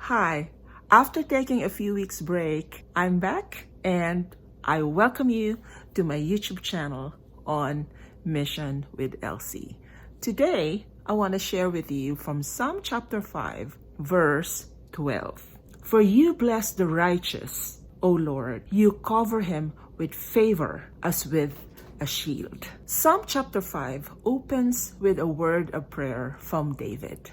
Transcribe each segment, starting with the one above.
Hi, after taking a few weeks break, I'm back and I welcome you to my YouTube channel on Mission with Elsie. Today, I want to share with you from Psalm chapter 5, verse 12. For you bless the righteous, O Lord, you cover him with favor as with a shield. Psalm chapter 5 opens with a word of prayer from David.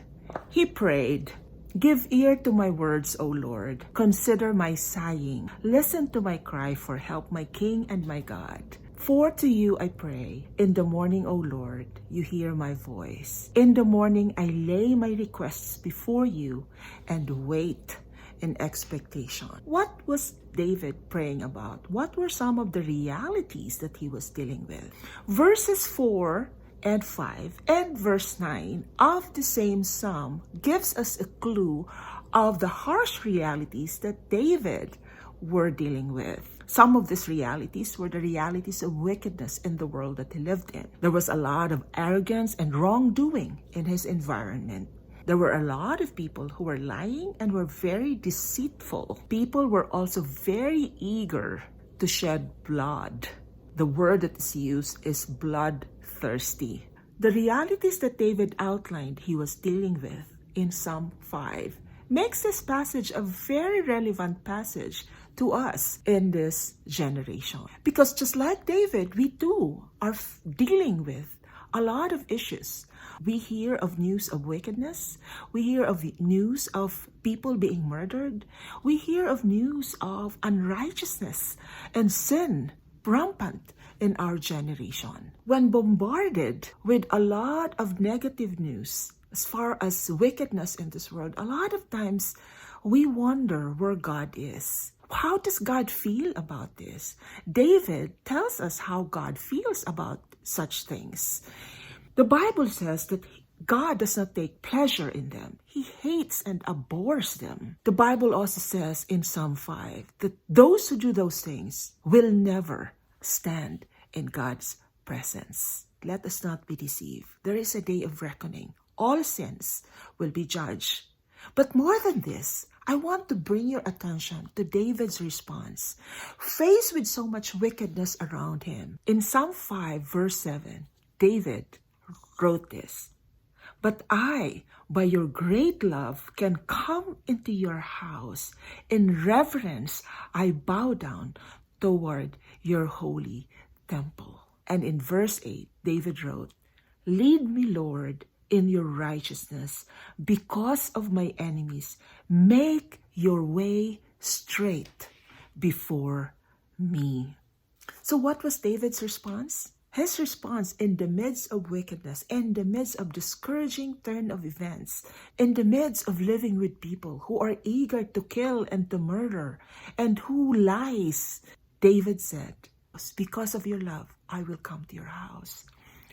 He prayed, "Give ear to my words, O Lord. Consider my sighing. Listen to my cry for help, my King and my God. For to you I pray. In the morning, O Lord, you hear my voice. In the morning I lay my requests before you and wait in expectation." What was David praying about? What were some of the realities that he was dealing with? Verses 4 and 5 and verse 9 of the same psalm gives us a clue of the harsh realities that David were dealing with. Some of these realities were the realities of wickedness in the world that he lived in. There was a lot of arrogance and wrongdoing in his environment. There were a lot of people who were lying and were very deceitful. People were also very eager to shed blood. The word that is used is bloodthirsty. The realities that David outlined he was dealing with in Psalm 5 makes this passage a very relevant passage to us in this generation. Because just like David, we too are dealing with a lot of issues. We hear of news of wickedness. We hear of news of people being murdered. We hear of news of unrighteousness and sin rampant in our generation. When bombarded with a lot of negative news as far as wickedness in this world, a lot of times we wonder where God is. How does God feel about this? David tells us how God feels about such things. The Bible says that God does not take pleasure in them. He hates and abhors them. The Bible also says in Psalm 5 that those who do those things will never stand in God's presence. Let us not be deceived. There is a day of reckoning. All sins will be judged. But more than this, I want to bring your attention to David's response. Faced with so much wickedness around him, in Psalm 5 verse 7, David wrote this: "But I, by your great love, can come into your house. In reverence, I bow down toward your holy temple." And in verse 8, David wrote, "Lead me, Lord, in your righteousness. Because of my enemies, make your way straight before me." So what was David's response? His response in the midst of wickedness, in the midst of discouraging turn of events, in the midst of living with people who are eager to kill and to murder and who lies, David said, "Because of your love, I will come to your house.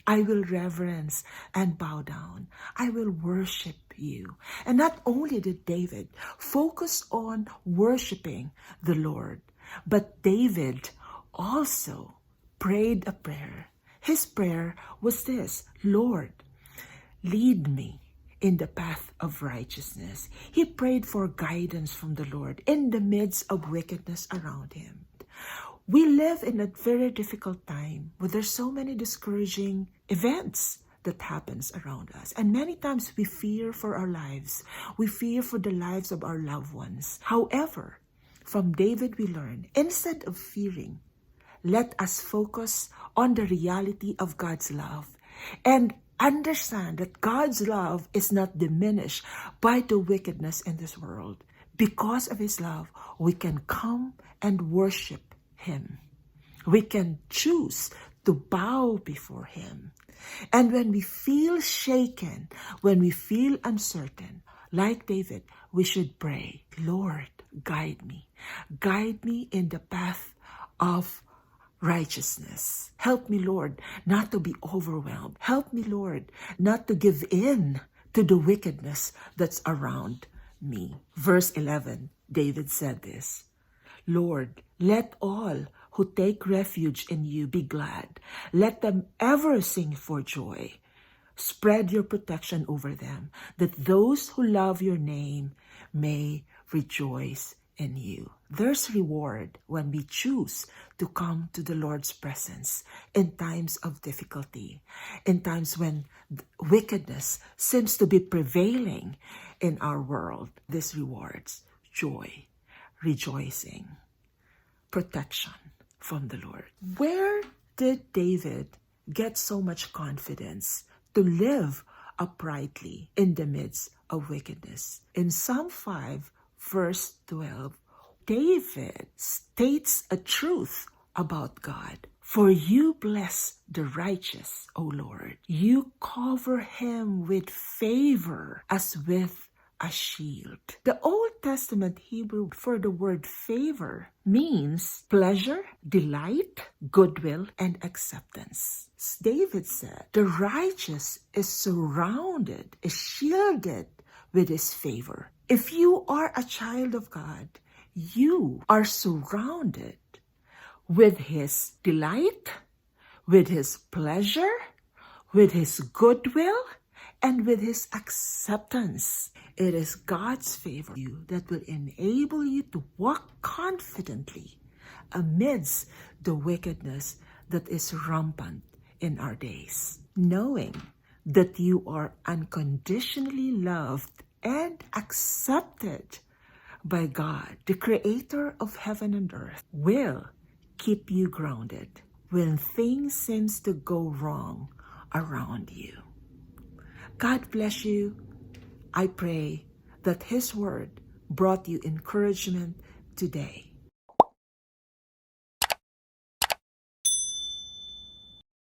I will reverence and bow down. I will worship you." And not only did David focus on worshiping the Lord, but David also prayed a prayer. His prayer was this: "Lord, lead me in the path of righteousness." He prayed for guidance from the Lord in the midst of wickedness around him. We live in a very difficult time where there's so many discouraging events that happens around us. And many times we fear for our lives. We fear for the lives of our loved ones. However, from David we learn, instead of fearing, let us focus on the reality of God's love and understand that God's love is not diminished by the wickedness in this world. Because of His love, we can come and worship Him. We can choose to bow before Him. And when we feel shaken, when we feel uncertain, like David, we should pray, "Lord, guide me. Guide me in the path of righteousness. Help me, Lord, not to be overwhelmed. Help me, Lord, not to give in to the wickedness that's around me." Verse 11, David said this: "Lord, let all who take refuge in you be glad. Let them ever sing for joy." Spread your protection over them, that those who love your name may rejoice in you. There's reward when we choose to come to the Lord's presence in times of difficulty, in times when wickedness seems to be prevailing in our world. This rewards joy, rejoicing, protection from the Lord. Where did David get so much confidence to live uprightly in the midst of wickedness? In Psalm 5, verse 12, David states a truth about God. For you bless the righteous, O Lord. You cover him with favor as with a shield. The Old Testament Hebrew for the word favor means pleasure, delight, goodwill, and acceptance. David said, the righteous is surrounded, is shielded with his favor. If you are a child of God, you are surrounded with his delight, with his pleasure, with his goodwill, and with his acceptance. It is God's favor that will enable you to walk confidently amidst the wickedness that is rampant in our days, knowing that you are unconditionally loved and accepted by God, the creator of heaven and earth, will keep you grounded when things seems to go wrong around you. God bless you. I pray that His word brought you encouragement today.